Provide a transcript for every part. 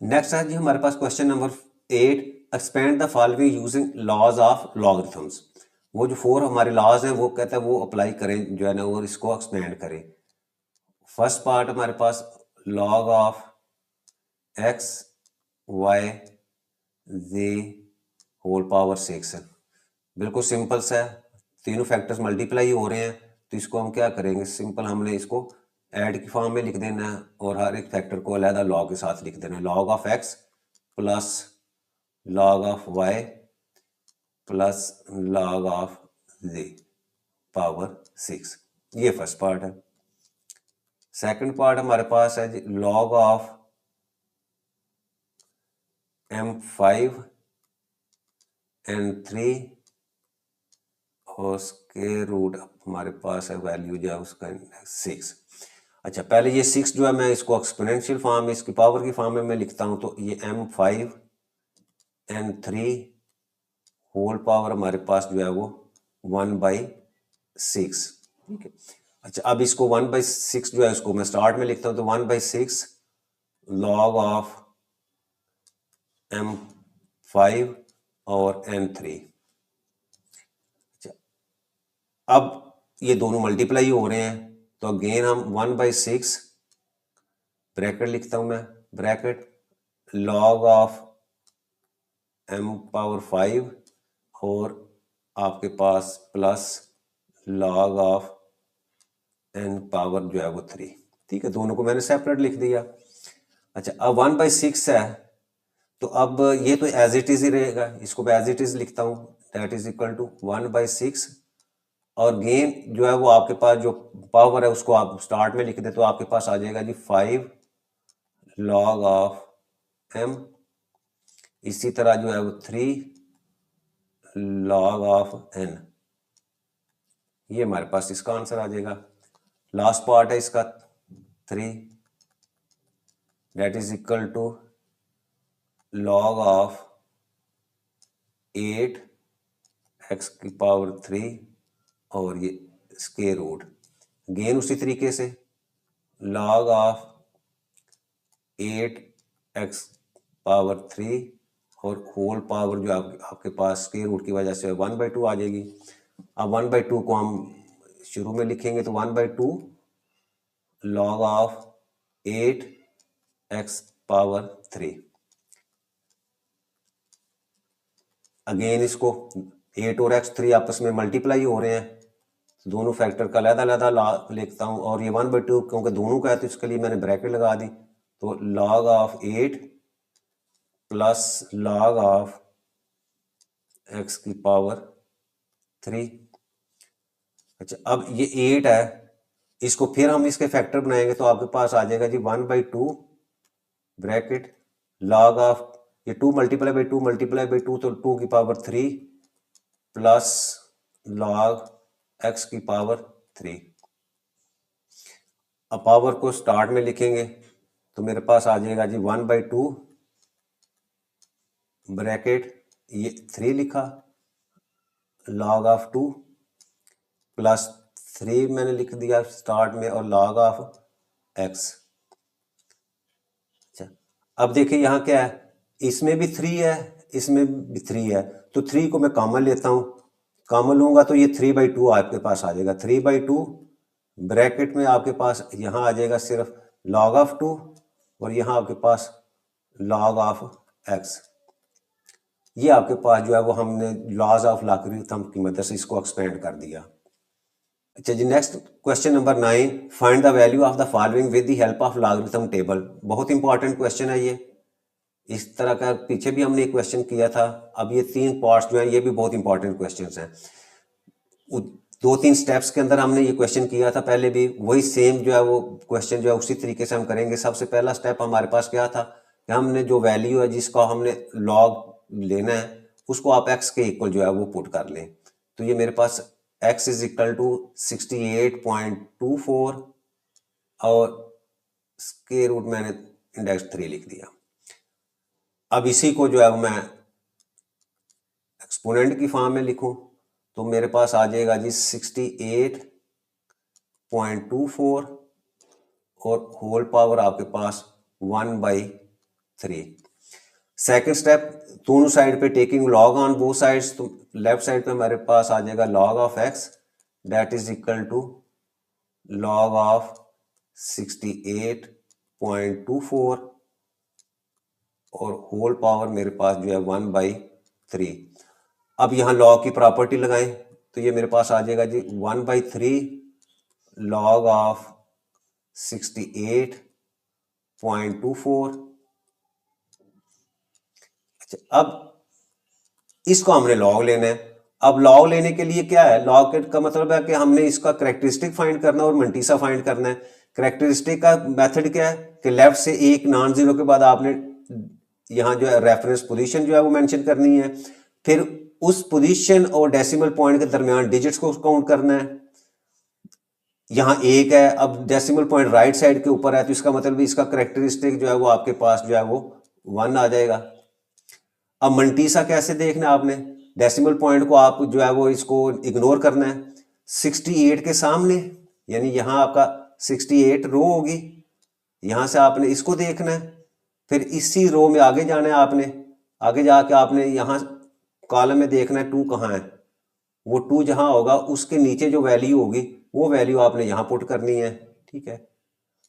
Next है जी हमारे पास question number 8, expand the following using laws of logarithms. वो जो 4 हमारे लॉज हैं वो कहता है वो अप्लाई करें जो है ना, और इसको एक्सपेंड करें। फर्स्ट पार्ट हमारे पास log of x y z whole power 6 है। बिल्कुल सिंपल सा है, तीनों फैक्टर्स मल्टीप्लाई हो रहे हैं, तो इसको हम क्या करेंगे, सिंपल हमने इसको ऐड की फॉर्म में लिख देना है और हर एक फैक्टर को अलहदा लॉग के साथ लिख देना है। Log of X plus log of Y plus log of Z power 6। ये फर्स्ट पार्ट है। सेकंड पार्ट हमारे पास है जी लॉग ऑफ M5 N3 और स्क्वायर रूट हमारे पास है वैल्यू जो है उसका 6। अच्छा, पहले ये 6 जो है मैं इसको एक्सपोनेंशियल फॉर्म में, इसकी पावर की फॉर्म में मैं लिखता हूँ, तो ये M5 N3 होल पावर हमारे पास जो है वो 1/6। ठीक है। अच्छा, अब इसको 1/6 जो है इसको मैं स्टार्ट में लिखता हूँ, तो 1/6 लॉग ऑफ M5 और N3। अब ये दोनों मल्टीप्लाई हो रहे हैं, तो अगेन हम 1/6 ब्रैकेट लिखता हूं मैं, ब्रैकेट लॉग ऑफ M⁵ और आपके पास प्लस लॉग ऑफ N⁵ जो है वो 3। ठीक है, दोनों को मैंने सेपरेट लिख दिया। अच्छा, अब 1/6 है, तो अब ये तो एज इट इज ही रहेगा, इसको मैं एज इट इज लिखता हूँ, दैट इज इक्वल टू 1/6 और गेन जो है वो आपके पास जो पावर है उसको आप स्टार्ट में लिख दे, तो आपके पास आ जाएगा जी 5 लॉग ऑफ M, इसी तरह जो है वो 3 लॉग ऑफ N। ये हमारे पास इसका आंसर आ जाएगा। लास्ट पार्ट है इसका 3, that is equal to log of 8 x की पावर 3 और ये स्क्वायर रूट, गेन उसी तरीके से लॉग ऑफ 8 x पावर 3 और होल पावर जो आपके पास स्क्वायर रूट की वजह से 1/2 आ जाएगी। अब 1/2 को हम शुरू में लिखेंगे, तो 1/2 log of 8 x power 3। Again इसको 8 और x3 आपस में मल्टीप्लाई हो रहे हैं, तो दोनों फैक्टर का अलग अलग लिखता हूँ, और ये 1/2 क्योंकि दोनों का है तो इसके लिए मैंने ब्रैकेट लगा दी, तो log of 8 plus log of x की पावर 3। अच्छा, अब ये 8 है, इसको फिर हम इसके फैक्टर बनाएंगे, तो आपके पास आ जाएगा जी 1/2 ब्रैकेट लॉग ऑफ ये 2 मल्टीप्लाई बाई 2 मल्टीप्लाई बाई 2, तो 2 की पावर 3 प्लस लॉग x की पावर 3। अब पावर को स्टार्ट में लिखेंगे, तो मेरे पास आ जाएगा जी 1/2 ब्रैकेट ये 3 लिखा लॉग ऑफ 2 प्लस 3 मैंने लिख दिया स्टार्ट में और लॉग ऑफ x। अच्छा, अब देखिए यहाँ क्या है, इसमें भी 3 है, इसमें भी 3 है, तो 3 को मैं कॉमन लेता हूँ, कॉमन लूंगा तो ये 3/2 आपके पास आ जाएगा। 3/2 ब्रैकेट में आपके पास यहाँ आ जाएगा सिर्फ लॉग ऑफ 2 और यहाँ आपके पास लॉग ऑफ x। ये आपके पास जो है वो हमने लॉज ऑफ लॉगरिथम की मदद से इसको एक्सपेंड कर दिया। अच्छा जी, next question number 9, find the value of the following with the help of logarithm table. बहुत इंपॉर्टेंट क्वेश्चन है ये, इस तरह का पीछे भी हमने एक क्वेश्चन किया था। अब ये 3 पार्ट्स जो है ये भी बहुत इंपॉर्टेंट क्वेश्चन हैं। 2-3 स्टेप्स के अंदर हमने ये क्वेश्चन किया था पहले भी, वही सेम जो है वो क्वेश्चन जो है उसी तरीके से हम करेंगे। सबसे पहला स्टेप हमारे पास क्या था कि हमने जो वैल्यू है जिसका हमने लॉग लेना है उसको आप x के इक्वल जो है वो पुट कर लें। तो ये मेरे पास x इज इक्वल टू 68.24 और स्क्वायर रूट मैंने इंडेक्स 3 लिख दिया। अब इसी को जो है मैं एक्सपोनेंट की फॉर्म में लिखूं, तो मेरे पास आ जाएगा जी 68.24 और होल पावर आपके पास 1/6 3। सेकंड स्टेप, दोनों साइड पे taking log on both sides, तो लेफ्ट साइड पे हमारे पास आ जाएगा log of x that is equal to log of 68.24 और होल पावर मेरे पास जो है 1/3। अब यहाँ log की प्रॉपर्टी लगाएं तो ये मेरे पास आ जाएगा जी 1/3 log ऑफ 68.24। अच्छा, अब इसको हमने log लेना है। अब log लेने के लिए क्या है, log का मतलब है कि हमने इसका करेक्टरिस्टिक फाइंड करना है और मंटीसा फाइंड करना है। करेक्टरिस्टिक का मेथड क्या है कि लेफ्ट से एक नॉन जीरो के बाद आपने यहाँ जो है रेफरेंस पोजीशन जो है वो मेंशन करनी है, फिर उस पोजीशन और डेसिमल पॉइंट के दरमियान डिजिट्स को काउंट करना है। यहाँ एक है, अब डेसिमल पॉइंट राइट साइड के ऊपर है तो इसका मतलब इसका करेक्टरिस्टिक जो है वो आपके पास जो है वो 1 आ जाएगा। अब मंटीसा कैसे देखना है आपने, डेसिमल पॉइंट को आप जो है वो इसको इग्नोर करना है 68 के सामने, यानी यहाँ आपका 68 रो होगी, यहाँ से आपने इसको देखना है, फिर इसी रो में आगे जाना है आपने, आगे जाके आपने यहाँ कॉलम में देखना है 2 कहाँ है, वो 2 जहाँ होगा उसके नीचे जो वैल्यू होगी वो वैल्यू आपने यहाँ पुट करनी है। ठीक है,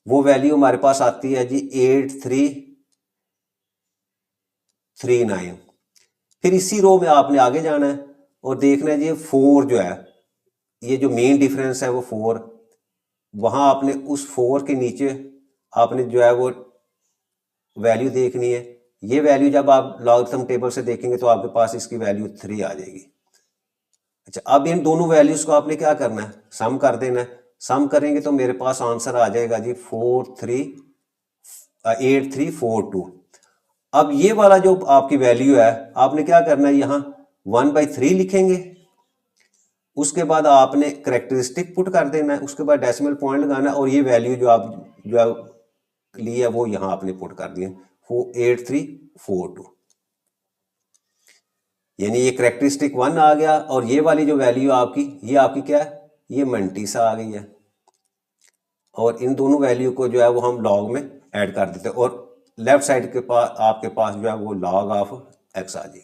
वो वैल्यू हमारे पास आती है जी 8339। फिर इसी रो में आपने आगे जाना है और देखना है जी 4 जो है, ये जो मेन डिफरेंस है वो 4, वहाँ आपने उस 4 के नीचे आपने जो है वो वैल्यू देखनी है। ये वैल्यू जब आप लॉगरिथम टेबल से देखेंगे तो आपके पास इसकी वैल्यू 3 आ जाएगी। अच्छा, अब इन दोनों वैल्यूज को आपने क्या करना है, सम कर देना है। सम करेंगे तो मेरे पास आंसर आ जाएगा जी 8342। अब ये वाला जो आपकी वैल्यू है आपने क्या करना है, यहाँ 1/3 लिखेंगे, उसके बाद आपने करेक्टरिस्टिक पुट कर देना है, उसके बाद डेसिमल पॉइंट लगाना है और ये वैल्यू जो आप जो ली है वो यहाँ आपने पुट कर दी है 8342, यानी ये करेक्टरिस्टिक 1 आ गया और ये वाली जो वैल्यू आपकी ये आपकी क्या है, ये मंटीसा आ गई है। और इन दोनों वैल्यू को जो है वो हम लॉग में ऐड कर देते हैं और लेफ्ट साइड के पास आपके पास जो है वो log ऑफ x आ जाएगी।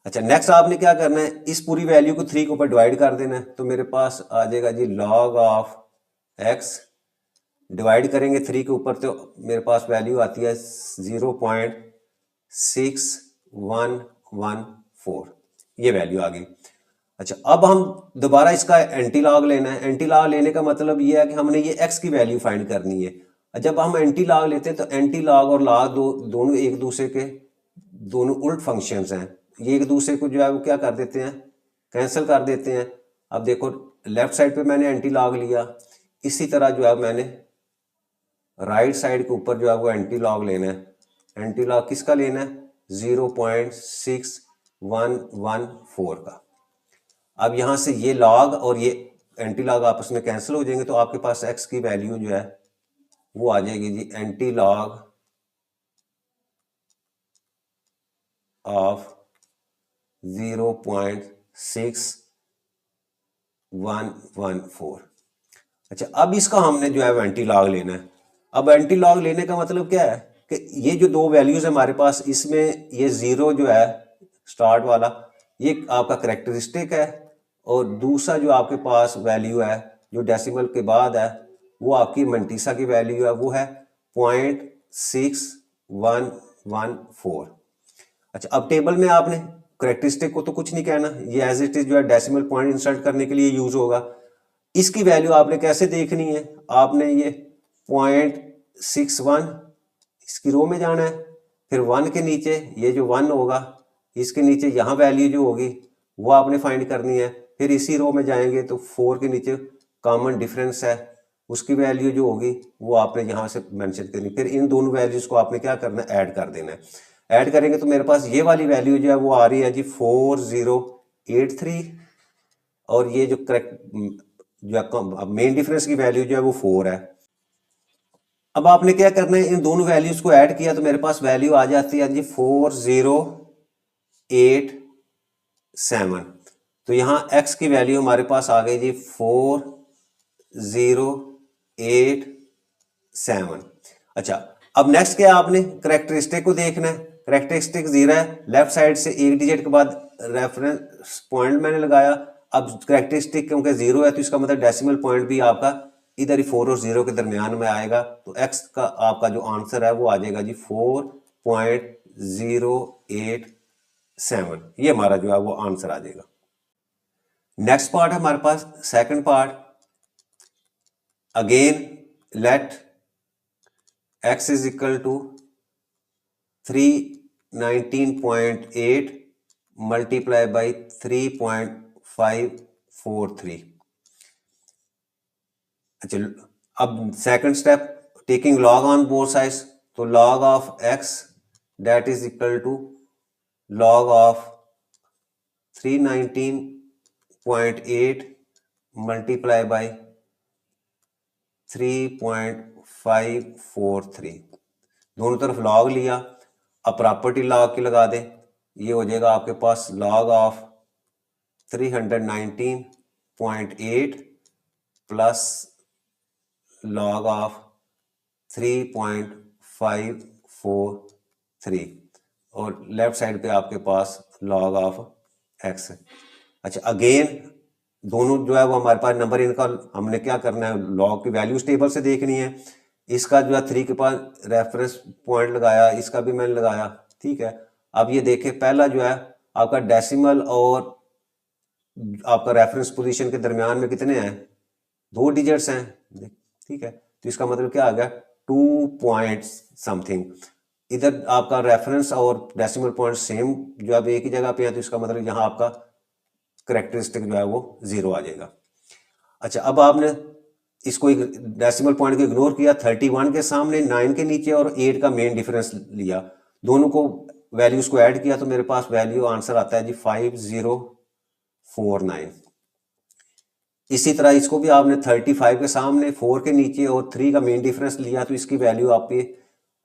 अच्छा, नेक्स्ट आपने क्या करना है, इस पूरी वैल्यू को 3 के ऊपर डिवाइड कर देना है, तो मेरे पास आ जाएगा जी log ऑफ x, डिवाइड करेंगे 3 के ऊपर तो मेरे पास वैल्यू आती है 0.6114, ये वैल्यू आ गई। अच्छा, अब हम दोबारा इसका एंटी लॉग लेना है। एंटी लॉग लेने का मतलब ये है कि हमने ये x की वैल्यू फाइंड करनी है। जब हम एंटी लॉग लेते हैं तो एंटी लॉग और लॉग दोनों एक दूसरे के दोनों उल्ट फंक्शंस हैं, ये एक दूसरे को जो है वो क्या कर देते हैं, कैंसिल कर देते हैं। अब देखो लेफ्ट साइड पे मैंने एंटी लॉग लिया, इसी तरह जो है मैंने राइट साइड के ऊपर जो है वो एंटी लॉग लेना है। एंटी लॉग किसका लेना है, 0.6114 का। अब यहाँ से ये लॉग और ये एंटी लॉग आपस में कैंसिल हो जाएंगे तो आपके पास x की वैल्यू जो है वो आ जाएगी जी एंटी लॉग ऑफ 0.6114। अच्छा, अब इसका हमने जो है एंटी लॉग लेना है। अब एंटी लॉग लेने का मतलब क्या है कि ये जो दो वैल्यूज है हमारे पास, इसमें ये 0 जो है स्टार्ट वाला ये आपका करेक्टरिस्टिक है और दूसरा जो आपके पास वैल्यू है जो डेसिमल के बाद है वो आपकी मंटीसा की वैल्यू है, वो है 0.6114। अच्छा, अब टेबल में आपने करेक्टरिस्टिक को तो कुछ नहीं कहना, ये एज इट इज जो है डेसिमल पॉइंट इंसर्ट करने के लिए यूज होगा। इसकी वैल्यू आपने कैसे देखनी है, आपने ये 0.61 इसकी रो में जाना है, फिर 1 के नीचे ये जो 1 होगा इसके नीचे यहाँ वैल्यू जो होगी वो आपने फाइंड करनी है, फिर इसी रो में जाएंगे तो 4 के नीचे कॉमन डिफरेंस है उसकी वैल्यू जो होगी वो आपने यहाँ से मेंशन करनी, फिर इन दोनों वैल्यूज को आपने क्या करना है, ऐड कर देना है। ऐड करेंगे तो मेरे पास ये वाली वैल्यू जो है वो आ रही है जी 4083 और ये जो करेक्ट जो मेन डिफरेंस की वैल्यू जो है वो 4 है। अब आपने क्या करना है, इन दोनों वैल्यूज को ऐड किया तो मेरे पास वैल्यू आ जाती है जी 4087। तो यहाँ x की वैल्यू हमारे पास आ गई जी 4087। अच्छा, अब नेक्स्ट क्या आपने करेक्टरिस्टिक को देखना है। करेक्टरिस्टिक 0 है, लेफ्ट साइड से एक डिजिट के बाद रेफरेंस पॉइंट मैंने लगाया। अब करेक्टरिस्टिक क्योंकि 0 है तो इसका मतलब डेसिमल पॉइंट भी आपका इधर ही 4 और 0 के दरमियान में आएगा, तो x का आपका जो आंसर है वो आ जाएगा जी 4.087। ये हमारा जो है वो आंसर आ जाएगा। नेक्स्ट पार्ट है हमारे पास second part. Again let x is equal to 319.8 multiply by 3.543। अच्छा, अब second step taking log on both sides, तो log of x that is equal to log of 319.8 multiply by 3.543। दोनों तरफ log लिया। अब प्रॉपर्टी लॉग की लगा दें, ये हो जाएगा आपके पास log of 319.8 plus log of 3.543 और लेफ्ट साइड पे आपके पास लॉग ऑफ x है। अच्छा, अगेन दोनों जो है वो हमारे पास नंबर, इनका हमने क्या करना है, लॉग की वैल्यूज टेबल से देखनी है। इसका जो है 3 के पास रेफरेंस पॉइंट लगाया, इसका भी मैंने लगाया, ठीक है। अब ये देखें, पहला जो है आपका डेसिमल और आपका रेफरेंस पोजीशन के दरमियान में कितने हैं, 2 डिजिट्स हैं, ठीक है। तो इसका मतलब क्या आ गया, 2 पॉइंट समथिंग। इधर आपका रेफरेंस और डेसिमल पॉइंट सेम जो है एक ही जगह पे है, तो इसका मतलब यहाँ आपका करेक्टरिस्टिक जो है वो 0 आ जाएगा। अच्छा, अब आपने इसको डेसिमल पॉइंट को इग्नोर किया, 31 के सामने 9 के नीचे और 8 का मेन डिफरेंस लिया, दोनों को वैल्यूज को ऐड किया, तो मेरे पास वैल्यू आंसर आता है जी 5049। इसी तरह इसको भी आपने 35 के सामने 4 के नीचे और 3 का मेन डिफरेंस लिया, तो इसकी वैल्यू आपकी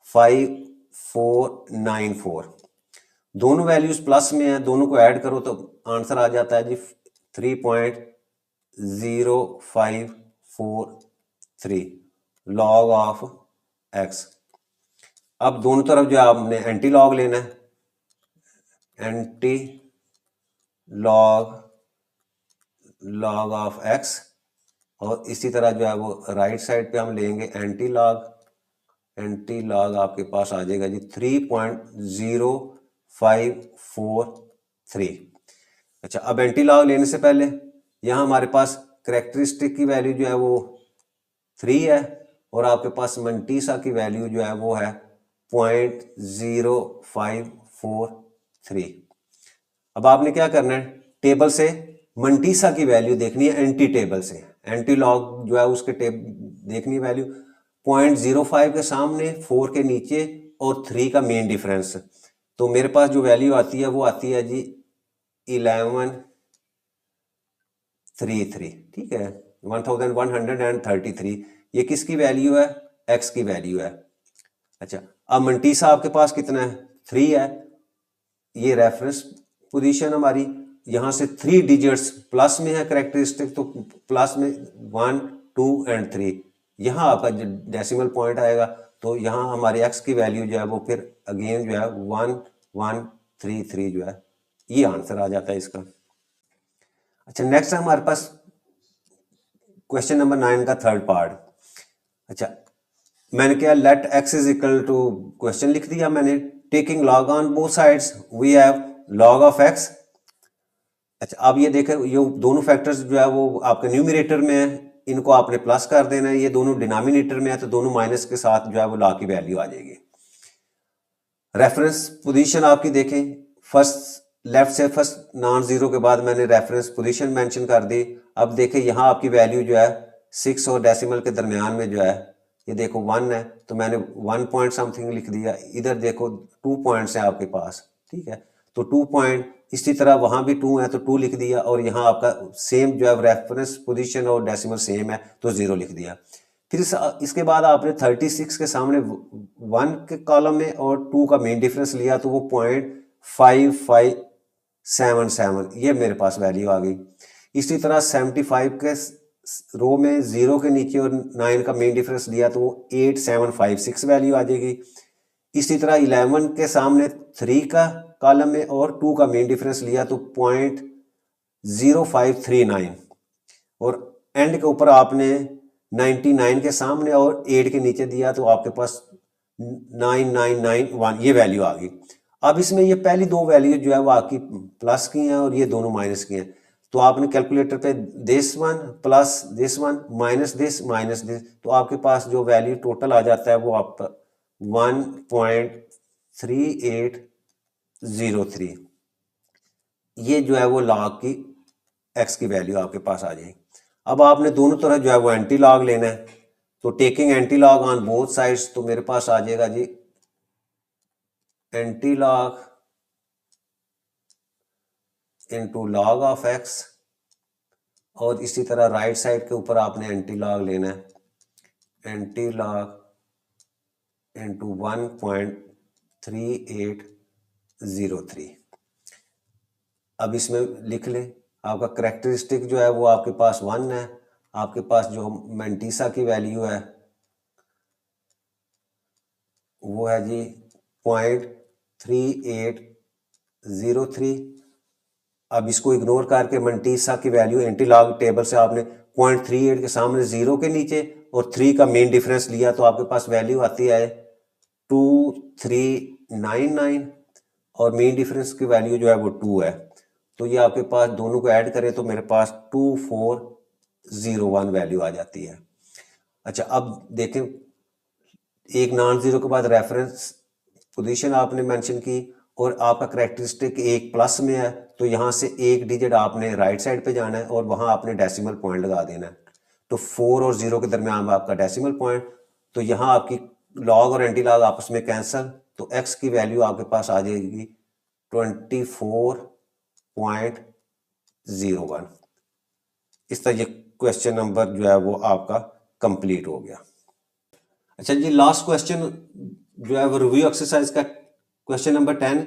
5494। दोनों वैल्यूज प्लस में है, दोनों को ऐड करो तो आंसर आ जाता है जी 3.0543 लॉग ऑफ x। अब दोनों तरफ जो आपने एंटी लॉग लेना है, एंटी लॉग ऑफ x, और इसी तरह जो है वो राइट साइड पे हम लेंगे एंटी लॉग आपके पास आ जाएगा जी 3.0543। अच्छा, अब एंटी लॉग लेने से पहले यहाँ हमारे पास करेक्टरिस्टिक की वैल्यू जो है वो 3 है और आपके पास मंटीसा की वैल्यू जो है वो है 0.0543। अब आपने क्या करना है, टेबल से मंटीसा की वैल्यू देखनी है, एंटी टेबल से एंटी लॉग जो है उसके देखनी है वैल्यू 0.05 के सामने 4 के नीचे और 3 का मेन डिफरेंस। तो मेरे पास जो वैल्यू आती है वो आती है जी 1133, ठीक है, 1133। ये किसकी वैल्यू है, x की वैल्यू है। अच्छा, अब मंटीसा आपके पास कितना है, 3 है। ये रेफरेंस पोजीशन हमारी यहाँ से 3 डिजिट्स प्लस में है करेक्टरिस्टिक, तो प्लस में 1 2 एंड 3, यहाँ आपका डेसिमल पॉइंट आएगा, तो यहाँ हमारे x की वैल्यू जो है वो फिर अगेन जो है 1133 जो है, ये आंसर आ जाता है इसका। अच्छा, नेक्स्ट है हमारे पास क्वेश्चन नंबर 9 का थर्ड पार्ट। अच्छा, मैंने क्या, let x is equal to, question लिख दिया मैंने, taking log on both sides we have log of x। अच्छा, अब ये देखें, ये दोनों फैक्टर्स जो है वो आपके न्यूमरेटर में है, इनको आपने प्लस कर देना है, ये दोनों डिनोमिनेटर में है तो दोनों माइनस के साथ जो है वो लॉग की वैल्यू आ जाएगी। रेफरेंस पोजीशन आपकी देखें, फर्स्ट लेफ्ट से फर्स्ट नॉन जीरो के बाद मैंने रेफरेंस पोजीशन मेंशन कर दी। अब देखें यहाँ आपकी वैल्यू जो है 6 और डेसिमल के दरमियान में जो है, ये देखो 1 है तो मैंने 1 पॉइंट समथिंग लिख दिया। इधर देखो 2 पॉइंट्स हैं आपके पास, ठीक है, तो 2 पॉइंट, इसी तरह वहाँ भी 2 है तो 2 लिख दिया, और यहाँ आपका सेम जो है रेफरेंस पोजीशन और डेसिमल सेम है तो 0 लिख दिया। फिर इसके बाद आपने 36 के सामने 1 के कॉलम में और 2 का मेन डिफरेंस लिया, तो वो 0.5577, ये मेरे पास वैल्यू आ गई। इसी तरह 75 के रो में 0 के नीचे और 9 का मेन डिफरेंस दिया तो वो 8756 वैल्यू आ जाएगी। इसी तरह 11 के सामने 3 का कॉलम में और 2 का मेन डिफरेंस लिया तो 0.0539 और एंड के ऊपर आपने 99 के सामने और 8 के नीचे दिया तो आपके पास 9991 ये वैल्यू आ गई। अब इसमें ये पहली दो वैल्यू जो है वो आपकी प्लस की हैं और ये दोनों माइनस की हैं, तो आपने कैलकुलेटर पे this one plus this one minus this तो आपके पास जो वैल्यू टोटल आ जाता है वो आप 1.3803 ये जो है वो लॉग की एक्स की वैल्यू आपके पास आ जाएगी। अब आपने दोनों तरह जो है वो एंटी लॉग लेना है, तो taking antilog on both sides तो मेरे पास आ जाएगा जी antilog into log of x और इसी तरह राइट साइड के ऊपर आपने एंटी लॉग लेना है एंटी लॉग इनटू 1.3803। अब इसमें लिख ले आपका करेक्टरिस्टिक जो है वो आपके पास 1 है, आपके पास जो मैंटीसा की वैल्यू है वो है जी 0.3803। अब इसको इग्नोर करके मैंटीसा की वैल्यू एंटी लॉग टेबल से आपने 0.38 के सामने 0 के नीचे और 3 का मेन डिफरेंस लिया तो आपके पास वैल्यू आती है 2399 और मेन डिफरेंस की वैल्यू जो है वो 2 है, तो ये आपके पास दोनों को ऐड करें तो मेरे पास 2401 वैल्यू आ जाती है। अच्छा अब देखें एक नॉन जीरो के बाद रेफरेंस पोजीशन आपने मेंशन की और आपका करेक्टरिस्टिक एक प्लस में है तो यहाँ से एक डिजिट आपने राइट साइड पे जाना है और वहाँ आपने डेसिमल पॉइंट लगा देना है, तो 4 और 0 के दरमियान आपका डेसिमल पॉइंट, तो यहाँ आपकी लॉग और एंटी लॉग आपस में कैंसल तो एक्स की वैल्यू आपके पास आ जाएगी 24.01। इस तरह ये क्वेश्चन नंबर जो है वो आपका कंप्लीट हो गया। अच्छा जी लास्ट क्वेश्चन जो है वो रिव्यू एक्सरसाइज का question number 10।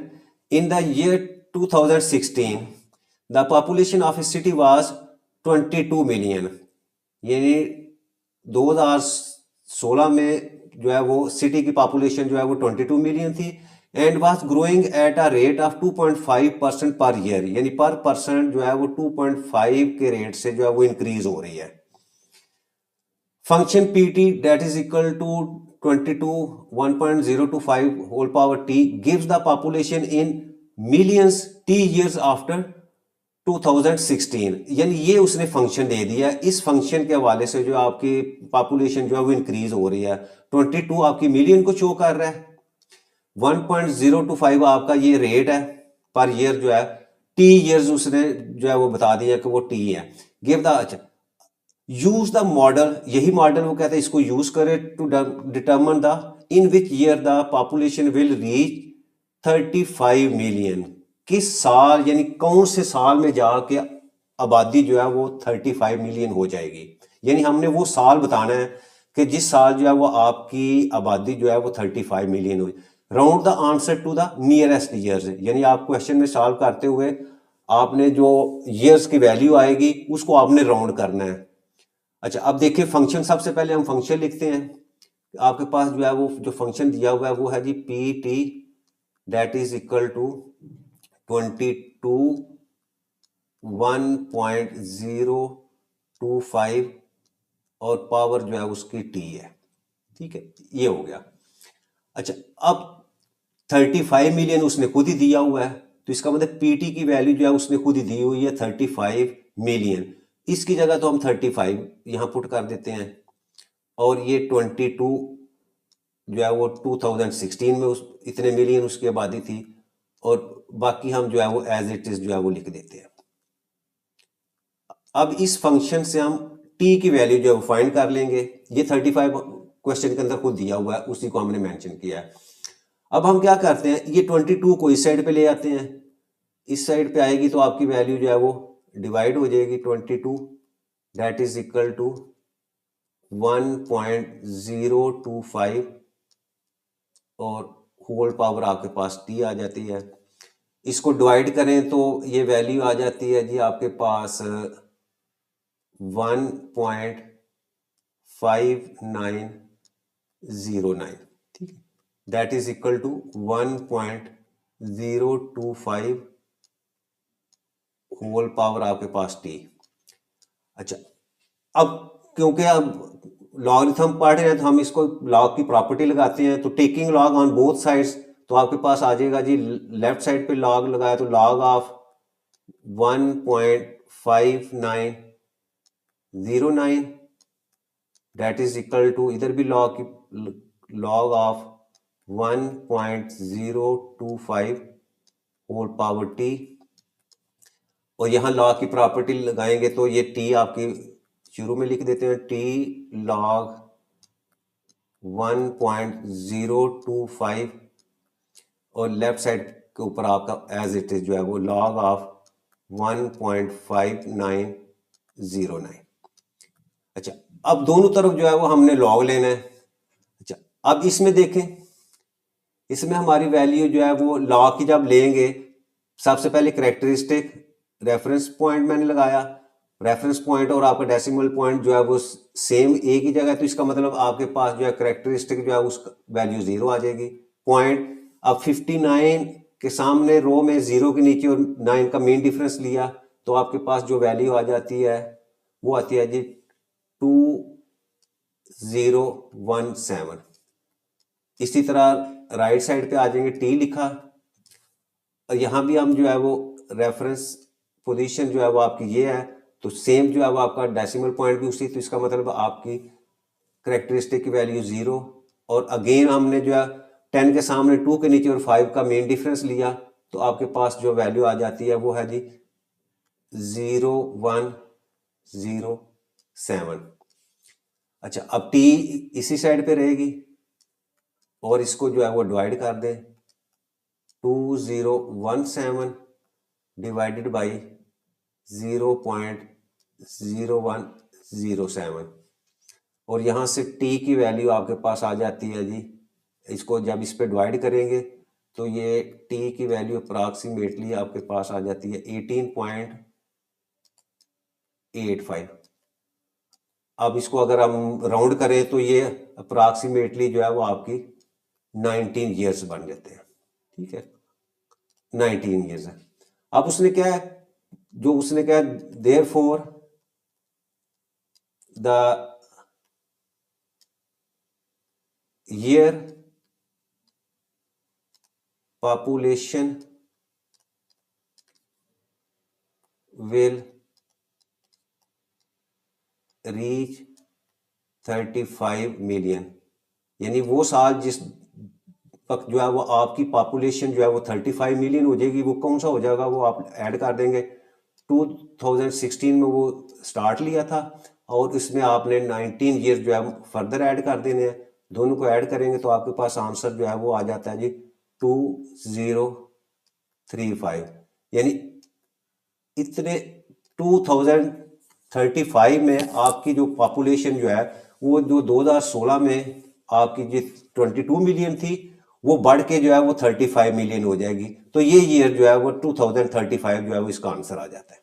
In the year 2016 the population of A city was 22 million, यानी 2016 में जो है वो सिटी की पॉपुलेशन जो है वो 22 मिलियन थी and was growing at a rate of 2.5% per year, यानी पर परसेंट जो है वो 2.5 के रेट से जो है वो इंक्रीज हो रही है। Function pt that is equal to 22 1.025 whole power t gives the population in millions t years after 2016, यानी ये उसने फंक्शन दे दिया। इस फंक्शन के हवाले से जो आपकी पॉपुलेशन जो है वो इंक्रीज हो रही है, 22 आपकी मिलियन को शो कर रहा है, 1.025 आपका ये रेट है पर ईयर जो है, टी ईयर्स उसने जो है वो बता दिया कि वो टी है। Give the use the model, यही मॉडल वो कहते हैं इसको यूज करें to determine the in which year the population will reach 35 million, किस साल यानी कौन से साल में जाके आबादी जो है वो 35 मिलियन हो जाएगी, यानी हमने वो साल बताना है कि जिस साल जो है वो आपकी आबादी जो है वो 35 मिलियन हो। Round the answer to the nearest years, यानी आप क्वेश्चन में सॉल्व करते हुए आपने जो ईयर्स की वैल्यू आएगी उसको आपने राउंड करना है। अच्छा अब देखिए फंक्शन, सबसे पहले हम फंक्शन लिखते हैं। आपके पास जो है वो जो फंक्शन दिया हुआ है वो है G P T that is equal to 22 1.025 और पावर जो है उसकी टी है, ठीक है, ये हो गया। अच्छा अब 35 मिलियन उसने खुद ही दिया हुआ है तो इसका मतलब पीटी की वैल्यू जो है उसने खुद ही दी हुई है 35 मिलियन, इसकी जगह तो हम 35 यहां पुट कर देते हैं और ये 22 जो है वो 2016 में उस इतने मिलियन उसकी आबादी थी और बाकी हम जो है वो एज इट इज जो है वो लिख देते हैं। अब इस फंक्शन से हम टी की वैल्यू जो है वो फाइंड कर लेंगे, ये 35 क्वेश्चन के अंदर खुद दिया हुआ है उसी को हमने मेंशन किया है। अब हम क्या करते हैं, ये 22 को इस साइड पे ले आते हैं, इस साइड पे आएगी तो आपकी वैल्यू जो है वो डिवाइड हो जाएगी 22 दैट इज इक्वल टू 1.025 और होल पावर आपके पास टी आ जाती है। इसको डिवाइड करें तो ये वैल्यू आ जाती है जी आपके पास 1.5909, ठीक है, that is equal to 1.025 whole power आपके पास टी। अच्छा, अब क्योंकि अब लॉगरिथम पढ़ रहे हैं तो हम इसको लॉग की प्रॉपर्टी लगाते हैं, तो taking log on both sides, तो आपके पास आ जाएगा जी, लेफ्ट साइड पे लॉग लगाया तो log of 1.5909 that is equal to, इधर भी लॉग की log of 1.025 whole power T, और यहाँ लॉग की प्रॉपर्टी लगाएंगे तो ये टी आपकी शुरू में लिख देते हैं, टी लॉग 1.025 और लेफ्ट साइड के ऊपर आपका एज इट इज जो है वो लॉग ऑफ 1.5909। अच्छा, अब दोनों तरफ जो है वो हमने लॉग लेना है। अच्छा, अब इसमें देखें, इसमें हमारी वैल्यू जो है वो लॉग की जब लेंगे, सबसे पहले कैरेक्टरिस्टिक रेफरेंस पॉइंट मैंने लगाया, रेफरेंस पॉइंट और आपका डेसिमल पॉइंट जो है वो सेम एक ही जगह, तो इसका मतलब आपके पास जो है कैरेक्टरिस्टिक जो है उसका वैल्यू 0 आ जाएगी। पॉइंट, अब 59 के सामने रो में 0 के नीचे और 9 का मेन डिफरेंस लिया, तो आपके पास जो वैल्यू आ जाती है वो आती है जी 2017। इसी तरह राइट साइड पे आ जाएंगे, टी लिखा, और यहाँ भी हम जो है वो रेफरेंस पोजीशन जो है वो आपकी ये है, तो सेम जो है वो आपका डेसिमल पॉइंट भी उसी, तो इसका मतलब आपकी करेक्टरिस्टिक की वैल्यू 0, और अगेन हमने जो है 10 के सामने 2 के नीचे और 5 का मेन डिफरेंस लिया, तो आपके पास जो वैल्यू आ जाती है वो है जी 0107। अच्छा, अब टी इसी साइड पे रहेगी और इसको जो है वो डिवाइड कर दें, 2017 डिवाइडेड बाई 0.0107, और यहाँ से टी की वैल्यू आपके पास आ जाती है जी, इसको जब इस पे डिवाइड करेंगे तो ये टी की वैल्यू अप्रॉक्सीमेटली आपके पास आ जाती है 18.85। अब इसको अगर हम राउंड करें तो ये अप्रॉक्सीमेटली जो है वो आपकी 19 ईयर्स बन जाते हैं, ठीक है, 19 ईयर्स है। अब उसने क्या है, जो उसने क्या, therefore the year population will reach 35 million, यानी वो साल जिस वक्त जो है वो आपकी पॉपुलेशन जो है वो 35 मिलियन हो जाएगी, वो कौन सा हो जाएगा वो आप ऐड कर देंगे। 2016 में वो स्टार्ट लिया था और इसमें आपने 19 ईयर जो है फर्दर ऐड कर देने हैं, दोनों को ऐड करेंगे तो आपके पास आंसर जो है वो आ जाता है जी 2035, यानी इतने 2035 में आपकी जो पॉपुलेशन जो है वो जो 2016 में आपकी जो 22 मिलियन थी वो बढ़ के जो है वो 35 मिलियन हो जाएगी, तो ये ईयर जो है वो 2035 जो है वो इसका आंसर आ जाता है।